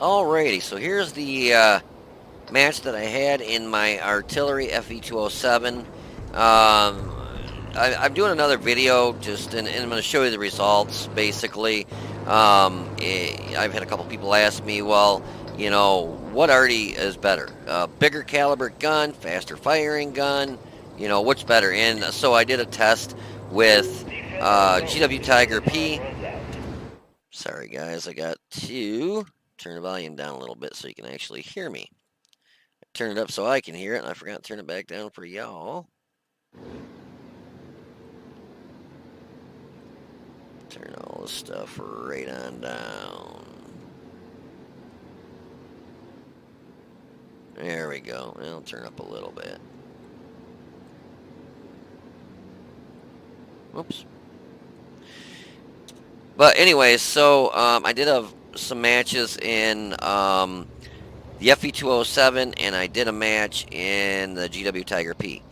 Alrighty, so here's the match that I had in my artillery FE207. I'm doing another video, and I'm going to show you the results. Basically, I've had a couple people ask me, well, what arty is better? Bigger caliber gun, faster firing gun? What's better? And so I did a test with GW Tiger P. Sorry, guys, I got to turn the volume down a little bit so you can actually hear me. Turn it up so I can hear it, and I forgot to turn it back down for y'all. Turn all this stuff right on down. There we go. I'll turn up a little bit. Oops. But anyways, so I did have some matches in the FE207, and I did a match in the GW Tiger P.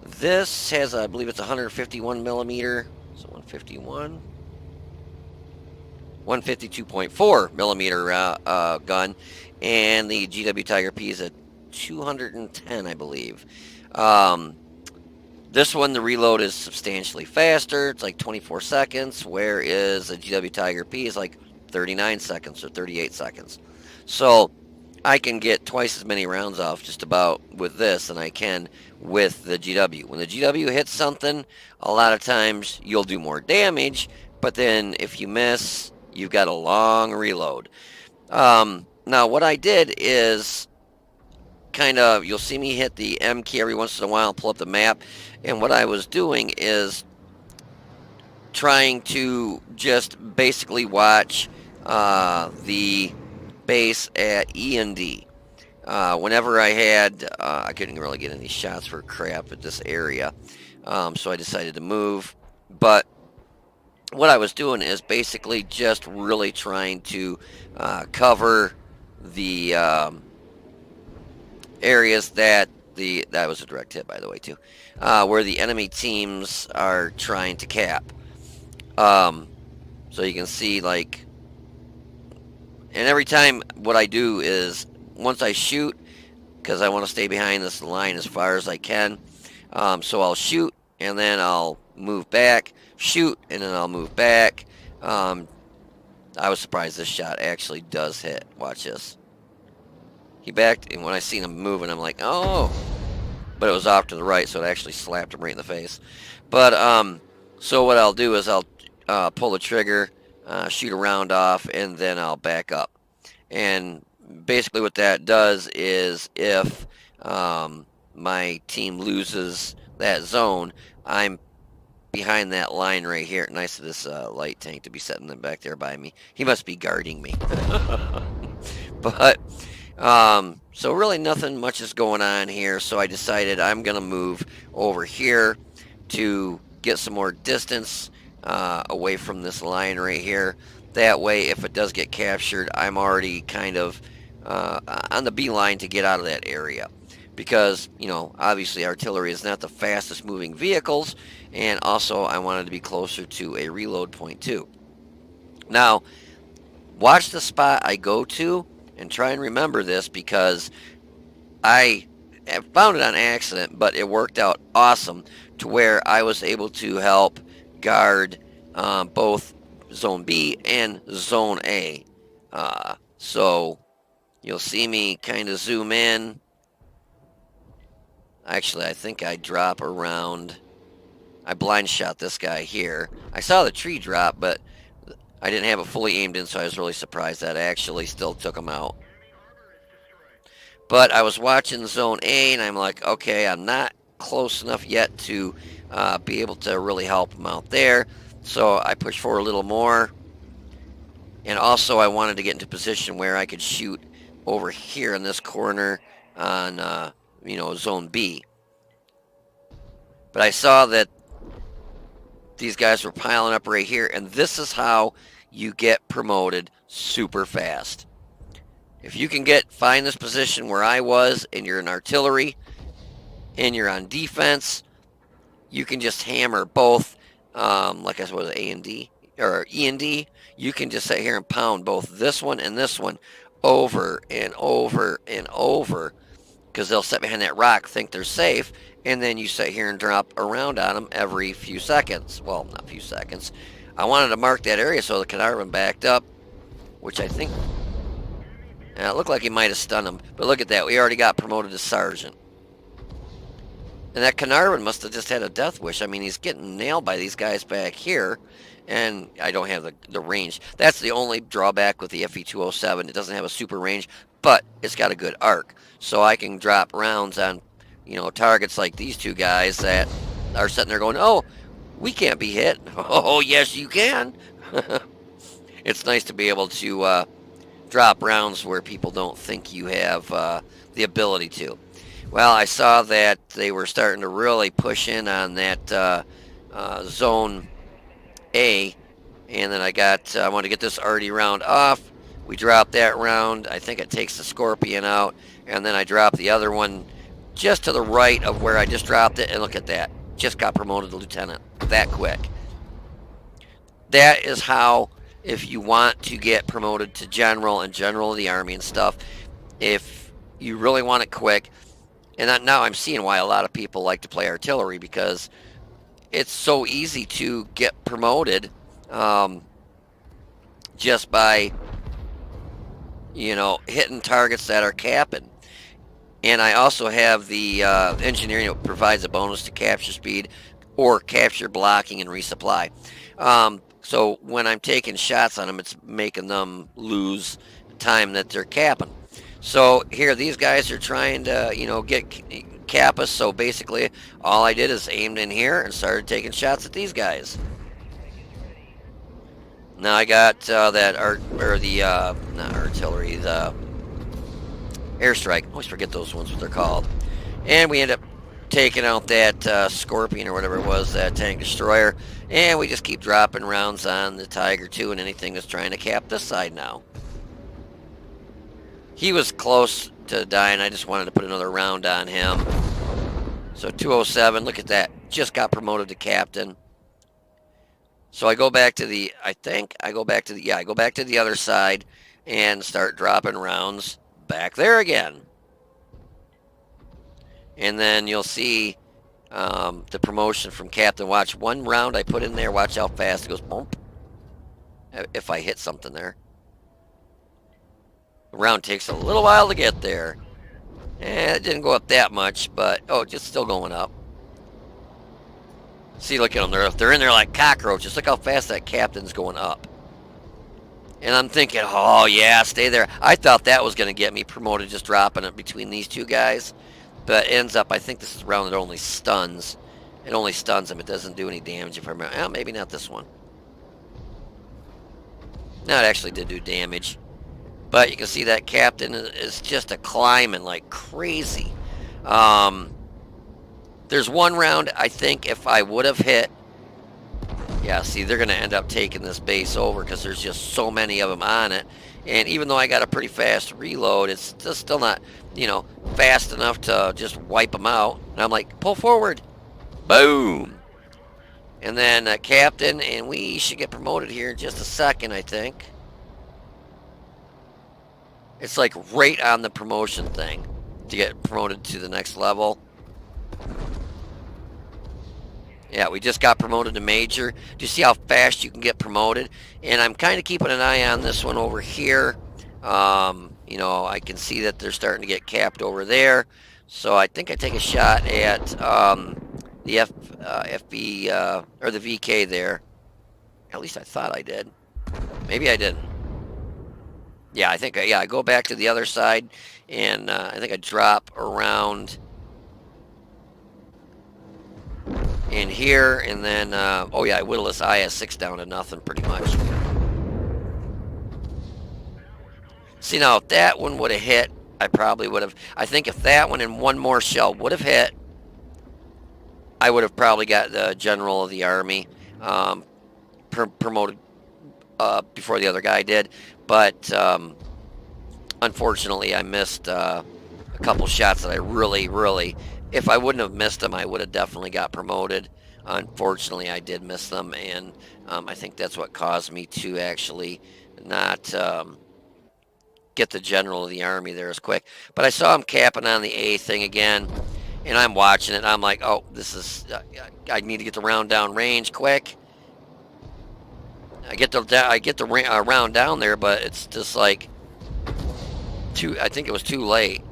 This has, I believe it's 151 millimeter, so 151, 152.4 millimeter gun, and the GW Tiger P is a 210, I believe. This one, the reload is substantially faster. It's like 24 seconds, whereas the GW Tiger P is like 39 seconds or 38 seconds. So I can get twice as many rounds off just about with this than I can with the GW. When the GW hits something, a lot of times you'll do more damage, but then if you miss, you've got a long reload. Now, what I did is you'll see me hit the M key every once in a while and pull up the map. And what I was doing is trying to just basically watch the base at E and D. Whenever I couldn't really get any shots for crap at this area, so I decided to move. But what I was doing is basically just really trying to cover the areas that was a direct hit, by the way, too, where the enemy teams are trying to cap. So you can see, like, and every time what I do is once I shoot, because I want to stay behind this line as far as I can, so I'll shoot and then I'll move back, shoot, and then I'll move back. I was surprised this shot actually does hit. Watch this. He backed, and when I seen him moving, I'm like, oh. But it was off to the right, so it actually slapped him right in the face. But, so what I'll do is I'll pull the trigger, shoot a round off, and then I'll back up. And basically what that does is if my team loses that zone, I'm behind that line right here. Nice of this light tank to be sitting back there by me. He must be guarding me. But so really nothing much is going on here, so I decided I'm going to move over here to get some more distance away from this line right here. That way, if it does get captured, I'm already kind of on the beeline to get out of that area. Because, obviously artillery is not the fastest moving vehicles, and also I wanted to be closer to a reload point too. Now, watch the spot I go to, and try and remember this, because I found it on accident, but it worked out awesome to where I was able to help guard both Zone B and Zone A. So you'll see me kind of zoom in. Actually, I think I drop around. I blind shot this guy here. I saw the tree drop, but I didn't have it fully aimed in, so I was really surprised that I actually still took him out. But I was watching Zone A, and I'm like, okay, I'm not close enough yet to be able to really help him out there. So I pushed forward a little more. And also I wanted to get into position where I could shoot over here in this corner on, Zone B. But I saw that these guys were piling up right here, and this is how you get promoted super fast. If you can find this position where I was, and you're in artillery, and you're on defense, you can just hammer both, like I was A and D, or E and D. You can just sit here and pound both this one and this one over and over and over because they'll sit behind that rock, think they're safe, and then you sit here and drop around on them every few seconds. Well, not few seconds. I wanted to mark that area so the Carnarvon backed up, which I think it looked like he might have stunned him. But look at that. We already got promoted to sergeant. And that Carnarvon must have just had a death wish. I mean, he's getting nailed by these guys back here. And I don't have the range. That's the only drawback with the FE207. It doesn't have a super range, but it's got a good arc. So I can drop rounds on, targets like these two guys that are sitting there going, oh, we can't be hit. Oh, yes, you can. It's nice to be able to drop rounds where people don't think you have the ability to. Well, I saw that they were starting to really push in on that zone A, and then I want to get this arty round off. We drop that round. I think it takes the Scorpion out, and then I drop the other one just to the right of where I just dropped it, and look at that. Just got promoted to lieutenant that quick. That is how, if you want to get promoted to general and general of the army and stuff, if you really want it quick, and now I'm seeing why a lot of people like to play artillery, because it's so easy to get promoted just by, hitting targets that are capping. And I also have the engineering that provides a bonus to capture speed or capture blocking and resupply. So when I'm taking shots on them, it's making them lose time that they're capping. So here, these guys are trying to, get cap us. So basically, all I did is aimed in here and started taking shots at these guys. Now I got that not artillery, the airstrike. I always forget those ones, what they're called. And we end up taking out that Scorpion or whatever it was, that tank destroyer. And we just keep dropping rounds on the Tiger 2 and anything that's trying to cap this side now. He was close to dying. I just wanted to put another round on him. So 207, look at that. Just got promoted to captain. So I go back to the, I go back to the other side and start dropping rounds back there again. And then you'll see the promotion from captain. Watch, one round I put in there, watch how fast it goes. Bump. If I hit something there. The round takes a little while to get there. It didn't go up that much, but, just still going up. See, look at them. They're in there like cockroaches. Look how fast that captain's going up. And I'm thinking, oh, yeah, stay there. I thought that was going to get me promoted, just dropping it between these two guys. But it ends up, I think this is a round that only stuns. It only stuns him. It doesn't do any damage if I remember. Well, maybe not this one. No, it actually did do damage. But you can see that captain is just a climbing like crazy. There's one round, I think, if I would have hit. Yeah, see, they're going to end up taking this base over because there's just so many of them on it. And even though I got a pretty fast reload, it's just still not, fast enough to just wipe them out. And I'm like, pull forward. Boom. And then captain, and we should get promoted here in just a second, I think. It's like right on the promotion thing to get promoted to the next level. Yeah, we just got promoted to major. Do you see how fast you can get promoted? And I'm kind of keeping an eye on this one over here. I can see that they're starting to get capped over there. So I think I take a shot at the FB or the VK there. At least I thought I did. Maybe I didn't. Yeah, I think I go back to the other side, and I think I drop around in here, and then I whittle this IS-6 down to nothing pretty much. See, now if that one would have hit, I probably would have. I think if that one and one more shell would have hit, I would have probably got the general of the army promoted before the other guy did. But unfortunately, I missed a couple shots that I really, if I wouldn't have missed them, I would have definitely got promoted. Unfortunately, I did miss them, and I think that's what caused me to actually not get the general of the army there as quick. But I saw him capping on the A thing again, and I'm watching it. I'm like, oh, this is, I need to get the round down range quick. I get the round down there, but it's just like I think it was too late.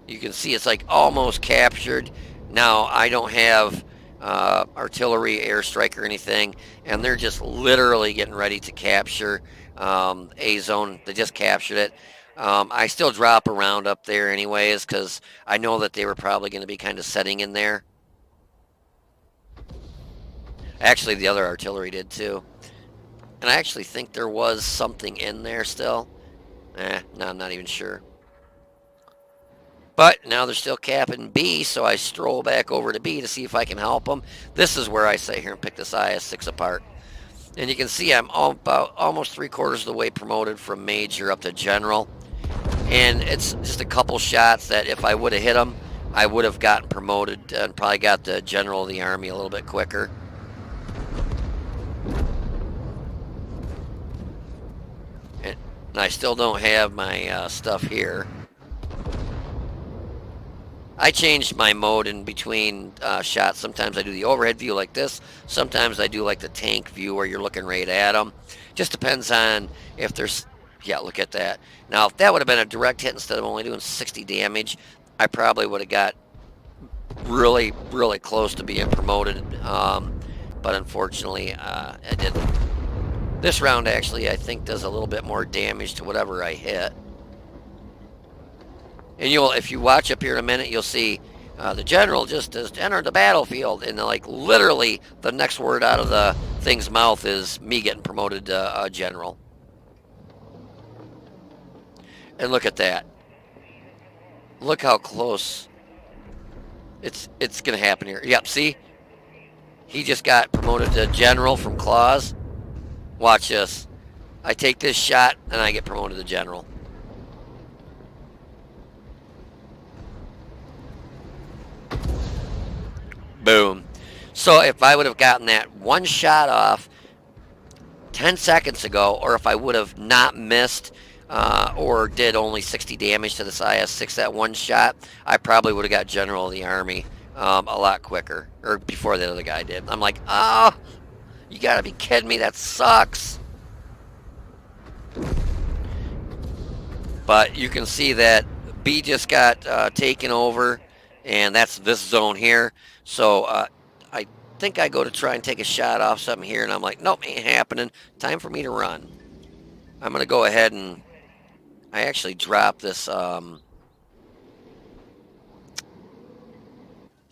You can see it's like almost captured. Now I don't have artillery, airstrike, or anything, and they're just literally getting ready to capture A zone. They just captured it. I still drop around up there anyways because I know that they were probably going to be kind of setting in there. Actually, the other artillery did too. And I actually think there was something in there still. No, I'm not even sure. But now they're still capping B, so I stroll back over to B to see if I can help them. This is where I sit here and pick this IS-6 apart. And you can see I'm about almost 3/4 of the way promoted from Major up to General. And it's just a couple shots that if I would have hit them, I would have gotten promoted and probably got the General of the Army a little bit quicker. And I still don't have my stuff here. I changed my mode in between shots. Sometimes I do the overhead view like this. Sometimes I do like the tank view where you're looking right at them. Just depends on if there's... Yeah, look at that. Now, if that would have been a direct hit instead of only doing 60 damage, I probably would have got really, really close to being promoted. But unfortunately, I didn't. This round actually, I think, does a little bit more damage to whatever I hit. And if you watch up here in a minute, you'll see the general just entered the battlefield, and like literally the next word out of the thing's mouth is me getting promoted to general. And look at that. Look how close it's gonna happen here. Yep, see? He just got promoted to general from Claus. Watch this. I take this shot and I get promoted to general. Boom. So if I would have gotten that one shot off 10 seconds ago, or if I would have not missed or did only 60 damage to this IS-6 that one shot, I probably would have got General of the Army a lot quicker, or before the other guy did. I'm like, oh, you gotta be kidding me, that sucks. But you can see that B just got taken over, and that's this zone here. So I think I go to try and take a shot off something here, and I'm like, nope, ain't happening. Time for me to run. I'm going to go ahead and I actually drop this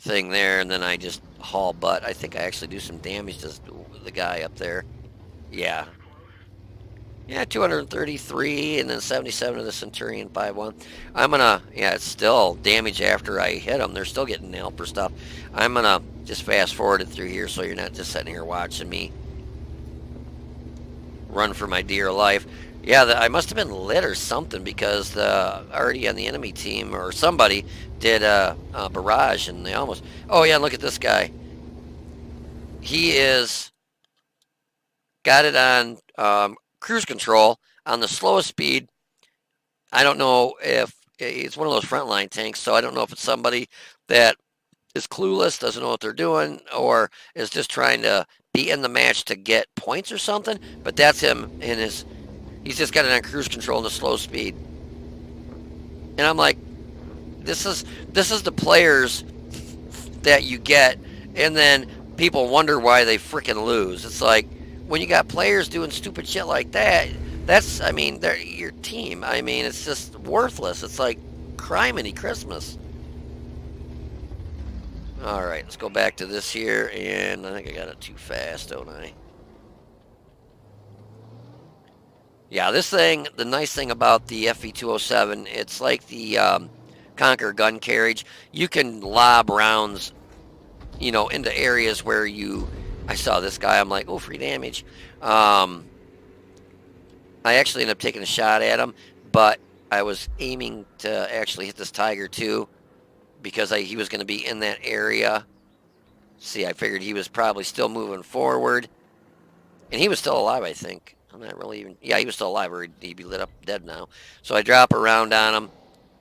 thing there, and then I just haul butt. I think I actually do some damage to the guy up there. Yeah. Yeah, 233 and then 77 to the Centurion 5-1. I'm gonna, yeah, it's still damage after I hit them. They're still getting nailed for stuff. I'm gonna just fast forward it through here so you're not just sitting here watching me run for my dear life. Yeah, I must have been lit or something because the arty on the enemy team or somebody did a barrage and they almost... Oh yeah, look at this guy. He is... Got it on... cruise control on the slowest speed. I don't know if it's one of those frontline tanks, so I don't know if it's somebody that is clueless, doesn't know what they're doing, or is just trying to be in the match to get points or something. But that's him in his... He's just got it on cruise control in the slow speed. And I'm like, this is the players that you get, and then people wonder why they freaking lose. It's like, when you got players doing stupid shit like that, that's, I mean, they're your team. I mean, it's just worthless. It's like criminy Christmas. All right, let's go back to this here, and I think I got it too fast, don't I? Yeah, this thing, the nice thing about the FV207, it's like the Conqueror gun carriage. You can lob rounds, you know, into areas where you... I saw this guy, I'm like, oh, free damage. I actually ended up taking a shot at him, but I was aiming to actually hit this Tiger too, because he was going to be in that area. See, I figured he was probably still moving forward, and he was still alive, I think. I'm not really even. Yeah, he was still alive, or he'd be lit up dead now. So I drop around on him.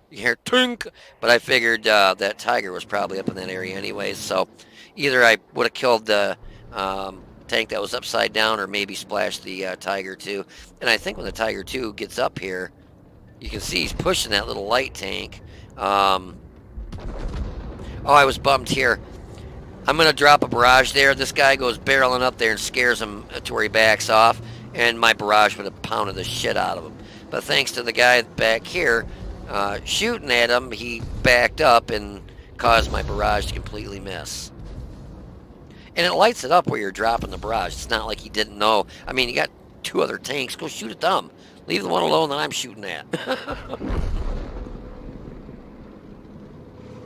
You hear tink, but I figured that tiger was probably up in that area anyways. So either I would have killed the tank that was upside down, or maybe splashed the tiger too. And I think when the tiger too gets up here, you can see he's pushing that little light tank. Oh, I was bummed here. I'm going to drop a barrage there. This guy goes barreling up there and scares him to where he backs off, and my barrage would have pounded the shit out of him. But thanks to the guy back here shooting at him, he backed up and caused my barrage to completely miss. And it lights it up where you're dropping the barrage. It's not like he didn't know. I mean, you got two other tanks. Go shoot at them. Leave the one alone that I'm shooting at.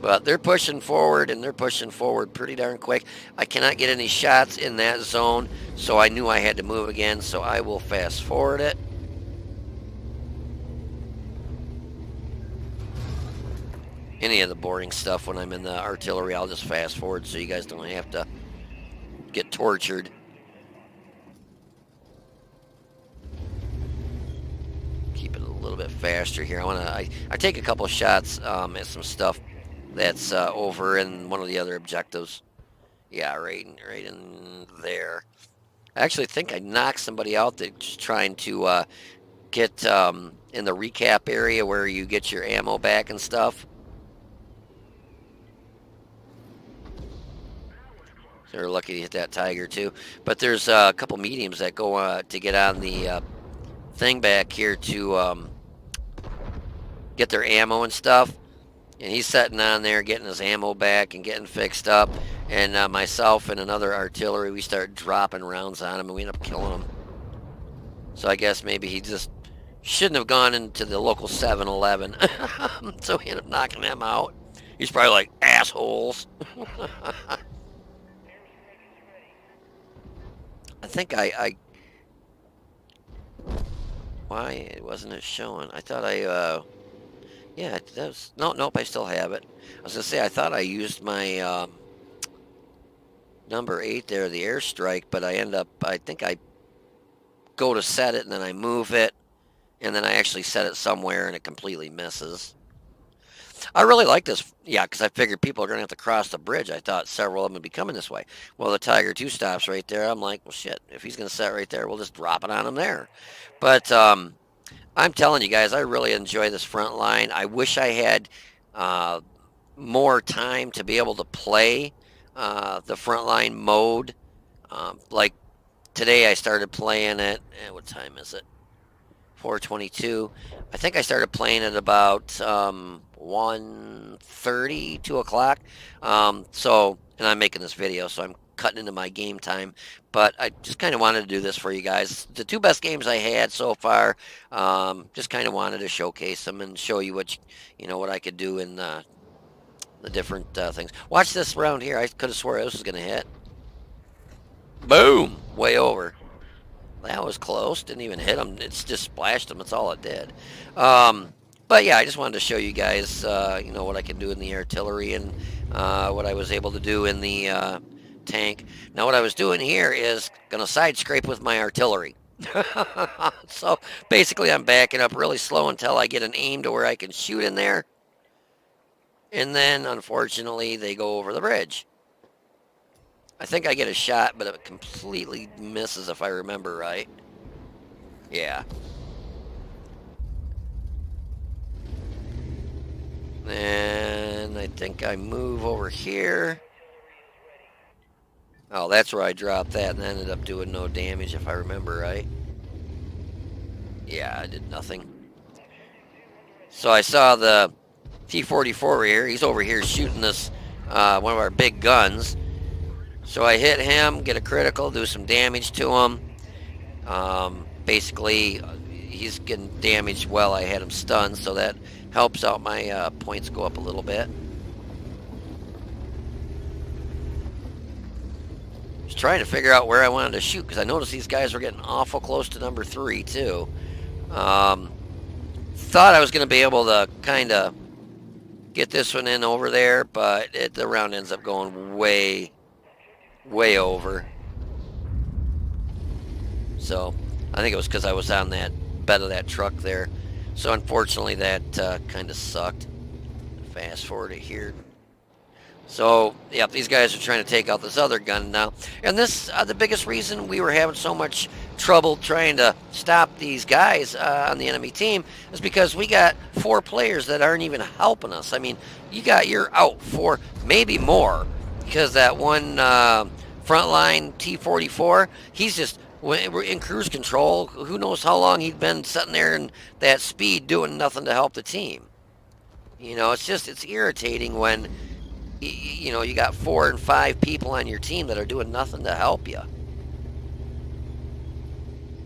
But they're pushing forward, and they're pushing forward pretty darn quick. I cannot get any shots in that zone, so I knew I had to move again, so I will fast forward it. Any of the boring stuff when I'm in the artillery, I'll just fast forward so you guys don't have to get tortured. Keep it a little bit faster here. I take a couple shots at some stuff that's over in one of the other objectives. Yeah, right in there. I actually think I knocked somebody out that's trying to get in the recap area where you get your ammo back and stuff. So they're lucky to hit that tiger too. But there's a couple mediums that go to get on the thing back here to get their ammo and stuff. And he's sitting on there getting his ammo back and getting fixed up. And myself and another artillery, we start dropping rounds on him, and we end up killing him. So I guess maybe he just shouldn't have gone into the local 7-Eleven. So we ended up knocking him out. He's probably like, assholes. I think why wasn't it showing? I thought yeah, that's nope, I still have it. I was gonna say I thought I used my number 8 there, the airstrike, but I think I go to set it and then I move it, and then I actually set it somewhere and it completely misses. I really like this, yeah, because I figured people are gonna have to cross the bridge. I thought several of them would be coming this way. Well, the Tiger 2 stops right there. I'm like, well, shit, if he's gonna set right there, we'll just drop it on him there. But I'm telling you guys, I really enjoy this front line. I wish I had more time to be able to play the frontline mode. Like today, I started playing it. What time is it? 4:22. I think I started playing it about 1:30, 2 o'clock. And I'm making this video, so I'm cutting into my game time. But I just kind of wanted to do this for you guys. The two best games I had so far. Just kind of wanted to showcase them and show you what what I could do in the different things. Watch this round here. I could have swore this was gonna hit. Boom! Way over. That was close. Didn't even hit him. It's just splashed him. That's all it did. But yeah, I just wanted to show you guys, what I can do in the artillery and what I was able to do in the tank. Now, what I was doing here is going to side scrape with my artillery. So basically, I'm backing up really slow until I get an aim to where I can shoot in there. And then, unfortunately, they go over the bridge. I think I get a shot, but it completely misses if I remember right. Yeah. And I think I move over here. Oh, that's where I dropped that and ended up doing no damage if I remember right. Yeah, I did nothing. So I saw the T-44 here. He's over here shooting this, one of our big guns. So I hit him, get a critical, do some damage to him. Basically, he's getting damaged while I had him stunned, so that helps out my points go up a little bit. Just trying to figure out where I wanted to shoot, because I noticed these guys were getting awful close to number 3, too. Thought I was going to be able to kind of get this one in over there, but the round ends up going way over. So I think it was because I was on that bed of that truck there. So unfortunately that kind of sucked. Fast forward it here. So, yeah, these guys are trying to take out this other gun now. And this, the biggest reason we were having so much trouble trying to stop these guys on the enemy team is because we got 4 players that aren't even helping us. I mean, you're out 4, maybe more, because that one frontline T-44, he's just we're in cruise control. Who knows how long he'd been sitting there in that speed doing nothing to help the team. It's irritating when you got 4 and 5 people on your team that are doing nothing to help you.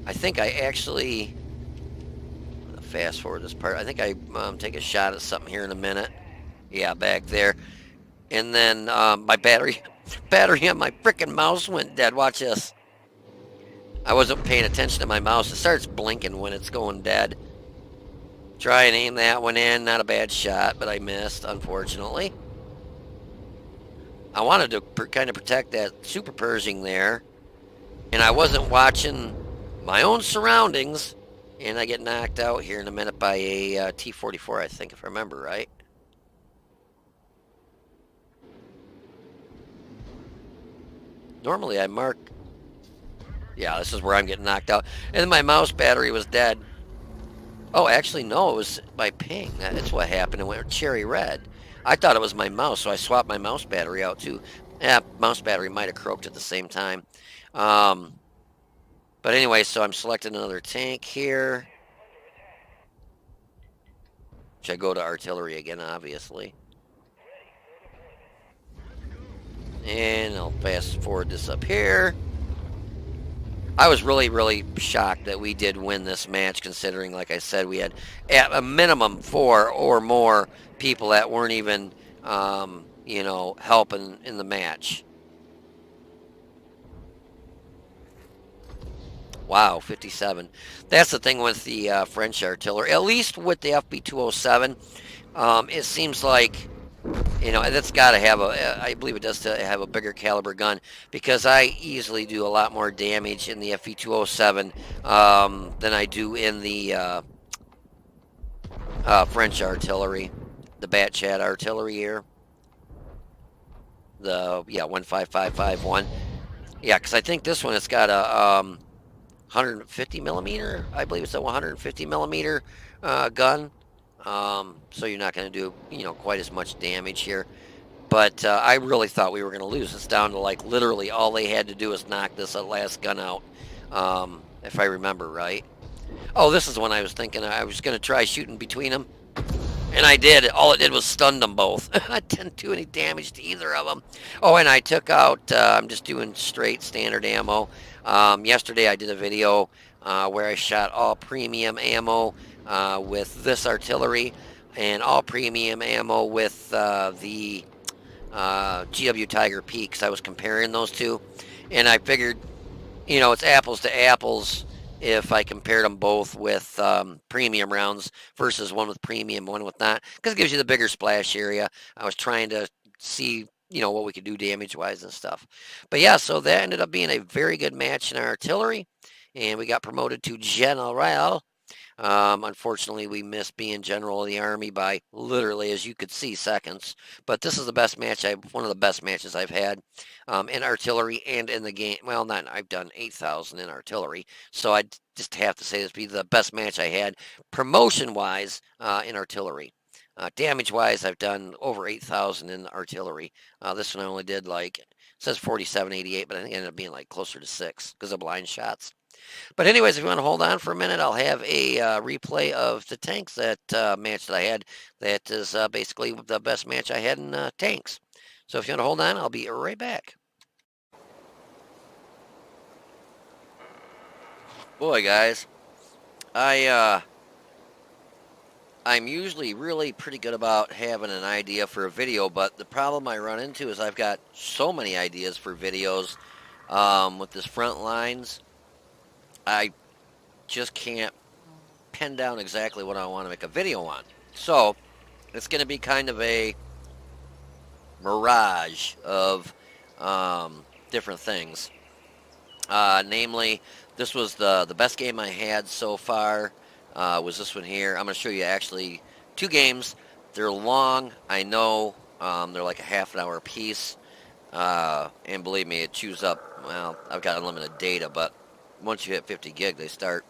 I think I actually fast forward this part. I think I take a shot at something here in a minute. Yeah, back there. And then my battery on my frickin' mouse went dead. Watch this. I wasn't paying attention to my mouse. It starts blinking when it's going dead. Try and aim that one in. Not a bad shot, but I missed, unfortunately. I wanted to kind of protect that super Pershing there, and I wasn't watching my own surroundings, and I get knocked out here in a minute by a T-44, I think, if I remember right. Normally I mark... Yeah, this is where I'm getting knocked out. And my mouse battery was dead. Oh, actually, no, it was my ping. That's what happened. It went cherry red. I thought it was my mouse, so I swapped my mouse battery out too. Yeah, mouse battery might have croaked at the same time. But anyway, so I'm selecting another tank here. Should I go to artillery again, obviously? And I'll fast forward this up here. I was really, really shocked that we did win this match, considering, like I said, we had at a minimum 4 or more people that weren't even, helping in the match. Wow, 57. That's the thing with the French artillery. At least with the FB207, it seems like, that's got to have I believe it does to have a bigger caliber gun, because I easily do a lot more damage in the FB207 than I do in the French artillery, the Batchat artillery here. The 15551. Yeah, because I think this one it's got a 150 millimeter. I believe it's a 150 millimeter gun. So you're not going to do quite as much damage here. But I really thought we were going to lose. It's down to like literally all they had to do is knock this last gun out, if I remember right. Oh, this is the one I was thinking. I was going to try shooting between them. And I did. All it did was stun them both. I didn't do any damage to either of them. Oh, and I took out, I'm just doing straight standard ammo. Yesterday I did a video where I shot all premium ammo with this artillery and all premium ammo with the GW Tiger Peaks. I was comparing those two. And I figured, it's apples to apples if I compared them both with premium rounds versus one with premium, one with not, because it gives you the bigger splash area. I was trying to see, what we could do damage-wise and stuff. But yeah, so that ended up being a very good match in our artillery, and we got promoted to General. Unfortunately, we missed being General of the Army by literally, as you could see, seconds. But this is the best match one of the best matches I've had in artillery and in the game. Well, not I've done 8,000 in artillery, so I just have to say this be the best match I had promotion-wise in artillery. Damage-wise, I've done over 8,000 in artillery. This one I only did it says 4788, but I think it ended up being closer to 6 because of blind shots. But anyways, if you want to hold on for a minute, I'll have a replay of the tanks match that I had. That is basically the best match I had in tanks. So if you want to hold on, I'll be right back. Boy, guys, I'm usually really pretty good about having an idea for a video, but the problem I run into is I've got so many ideas for videos with this front lines. I just can't pin down exactly what I want to make a video on. So it's going to be kind of a mirage of different things. Namely, This was the best game I had so far. Was this one here? I'm going to show you actually two games. They're long, I know. They're like a half an hour apiece. And believe me, it chews up. Well, I've got unlimited data, but once you hit 50 gig, they start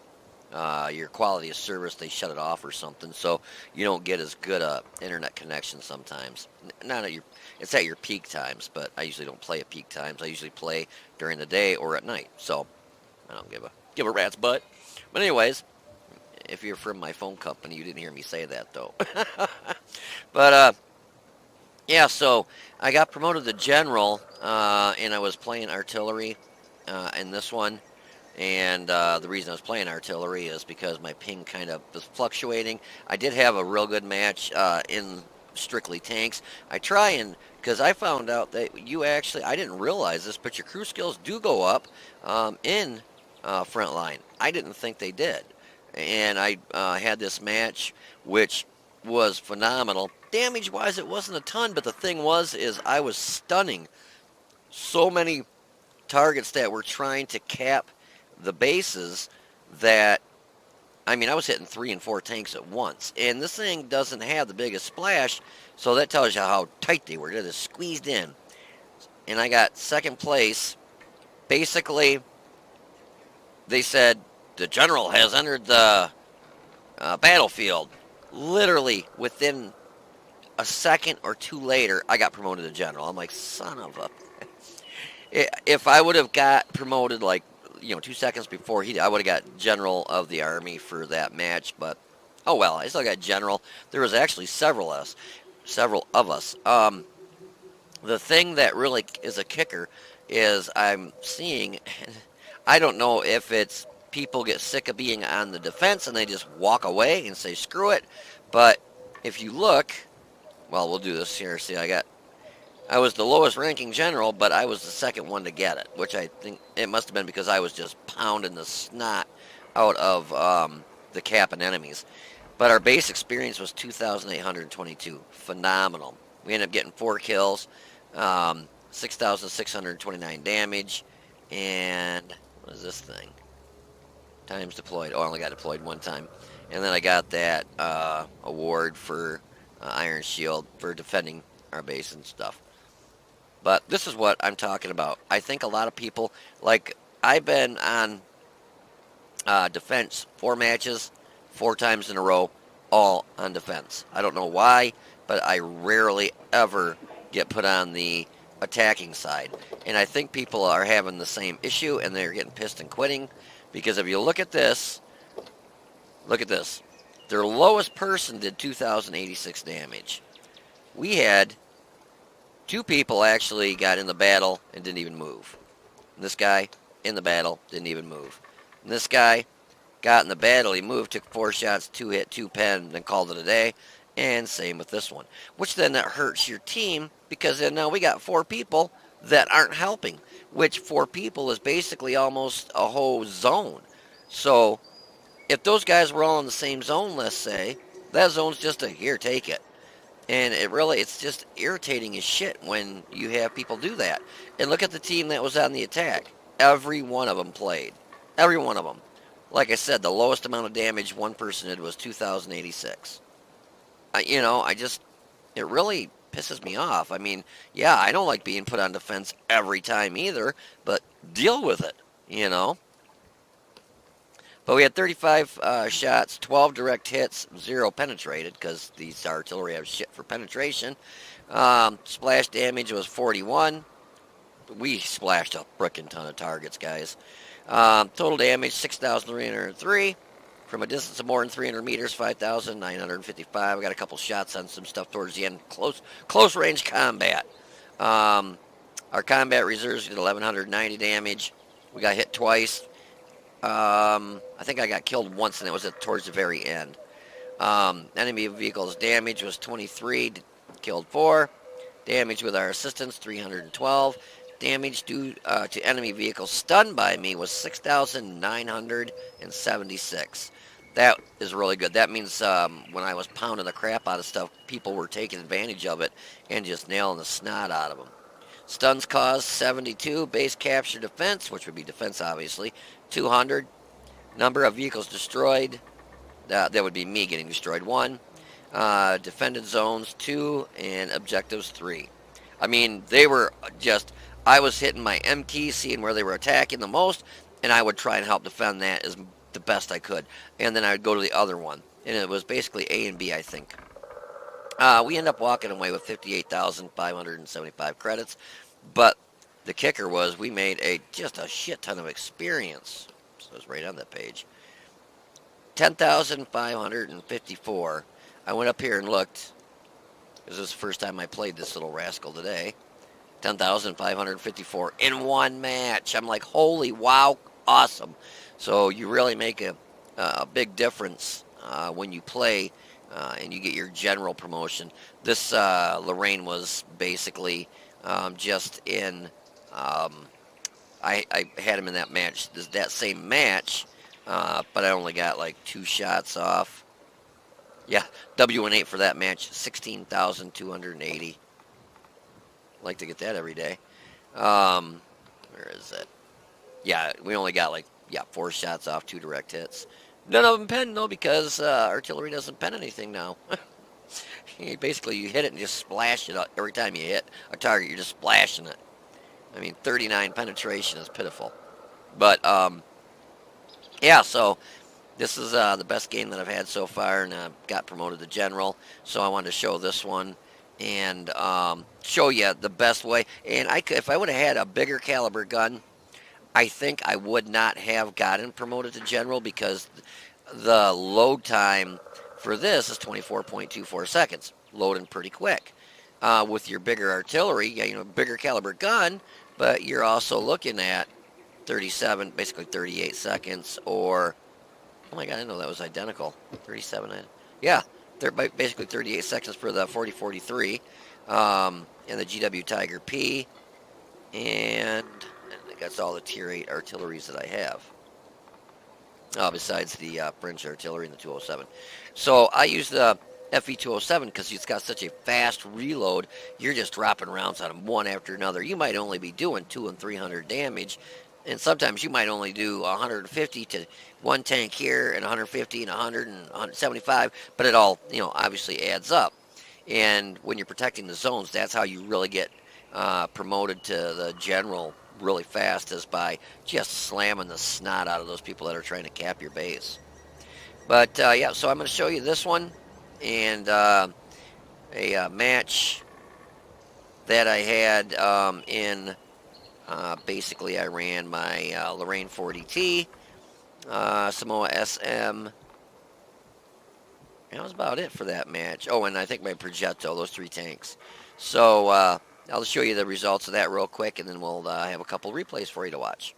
your quality of service. They shut it off or something, so you don't get as good a internet connection sometimes. Not at your, it's at your peak times, but I usually don't play at peak times. I usually play during the day or at night. So I don't give a rat's butt. But anyways, if you're from my phone company, you didn't hear me say that though. But yeah, so I got promoted to general, and I was playing artillery in this one. And the reason I was playing artillery is because my ping kind of was fluctuating. I did have a real good match in strictly tanks. I try and, because I found out that you actually, I didn't realize this, but your crew skills do go up in frontline. I didn't think they did. And I had this match, which was phenomenal. Damage-wise, it wasn't a ton, but the thing was, is I was stunning so many targets that were trying to cap the bases that, I mean, I was hitting 3 and 4 tanks at once. And this thing doesn't have the biggest splash, so that tells you how tight they were. They're just squeezed in. And I got second place. Basically, they said, the general has entered the battlefield. Literally, within a second or two later, I got promoted to general. I'm like, son of a... If I would have got promoted, like, 2 seconds before I would have got general of the army for that match. But, oh well, I still got general. There was actually several of us. The thing that really is a kicker is I'm seeing, I don't know if it's people get sick of being on the defense and they just walk away and say screw it. But if you look, well, we'll do this here. See, I was the lowest ranking general, but I was the second one to get it, which I think it must have been because I was just pounding the snot out of the cap and enemies. But our base experience was 2,822. Phenomenal. We ended up getting 4 kills, 6,629 damage, and what is this thing? Times deployed. Oh, I only got deployed one time. And then I got that award for Iron Shield for defending our base and stuff. But this is what I'm talking about. I think a lot of people, like, I've been on defense 4 matches, 4 times in a row, all on defense. I don't know why, but I rarely ever get put on the attacking side. And I think people are having the same issue, and they're getting pissed and quitting. Because if you look at this, their lowest person did 2,086 damage. We had 2 people actually got in the battle and didn't even move. And this guy in the battle didn't even move. And this guy got in the battle, he moved, took 4 shots, 2 hit, 2 pen, then called it a day. And same with this one. Which then that hurts your team because then now we got 4 people that aren't helping. Which 4 people is basically almost a whole zone. So if those guys were all in the same zone, let's say, that zone's just a here, take it. And it's just irritating as shit when you have people do that. And look at the team that was on the attack. Every one of them played. Every one of them. Like I said, the lowest amount of damage one person did was 2,086. It really pisses me off. I mean, yeah, I don't like being put on defense every time either, but deal with it, But we had 35 shots, 12 direct hits, 0 penetrated, because these artillery have shit for penetration. Splash damage was 41. We splashed a frickin' ton of targets, guys. Total damage, 6,303. From a distance of more than 300 meters, 5,955. I got a couple shots on some stuff towards the end. Close range combat. Our combat reserves did 1,190 damage. We got hit twice. I think I got killed once, and it was towards the very end. Enemy vehicles damage was 23, killed 4. Damage with our assistance, 312. Damage due to enemy vehicles stunned by me was 6,976. That is really good. That means when I was pounding the crap out of stuff, people were taking advantage of it and just nailing the snot out of them. Stuns caused 72. Base capture defense, which would be defense obviously, 200. Number of vehicles destroyed, that would be me getting destroyed, 1. Defended zones, 2. And objectives, 3. I mean, they were just, I was hitting my M key, seeing where they were attacking the most, and I would try and help defend that as the best I could. And then I would go to the other one. And it was basically A and B, I think. We end up walking away with 58,575 credits, but the kicker was we made just a shit ton of experience. So it's right on that page. 10,554. I went up here and looked. This is the first time I played this little rascal today. 10,554 in one match. I'm like, holy wow, awesome. So you really make a big difference when you play and you get your general promotion. This Lorraine was basically just in. I had him in that match, that same match, but I only got like 2 shots off. Yeah, W18 for that match, 16,280. Like to get that every day. Where is it? Yeah, we only got like 4 shots off, 2 direct hits. None of them pen though because artillery doesn't pen anything now. Basically, you hit it and just splash it up every time you hit a target. You're just splashing it. I mean, 39 penetration is pitiful. But yeah, so this is the best game that I've had so far, and I got promoted to general. So I wanted to show this one and show you the best way. And if I would have had a bigger caliber gun, I think I would not have gotten promoted to general because the load time for this is 24.24 seconds, loading pretty quick. With your bigger artillery, bigger caliber gun, but you're also looking at 37, basically 38 seconds, or, oh my god, I didn't know that was identical. 37, yeah, basically 38 seconds for the 4043, and the GW Tiger P, and that's all the tier 8 artilleries that I have. Besides the French artillery and the 207. So I use the FE207 because it's got such a fast reload. You're just dropping rounds on them one after another. You might only be doing 200 and 300 damage, and sometimes you might only do 150 to one tank here, and 150 and 100 and 175, but it all, obviously adds up. And when you're protecting the zones, that's how you really get promoted to the general really fast, is by just slamming the snot out of those people that are trying to cap your base. But yeah, so I'm going to show you this one and a match that I had in basically I ran my Lorraine 40T, Samoa SM. That was about it for that match. Oh, and I think my Progetto, those 3 tanks. So I'll show you the results of that real quick, and then we'll have a couple replays for you to watch.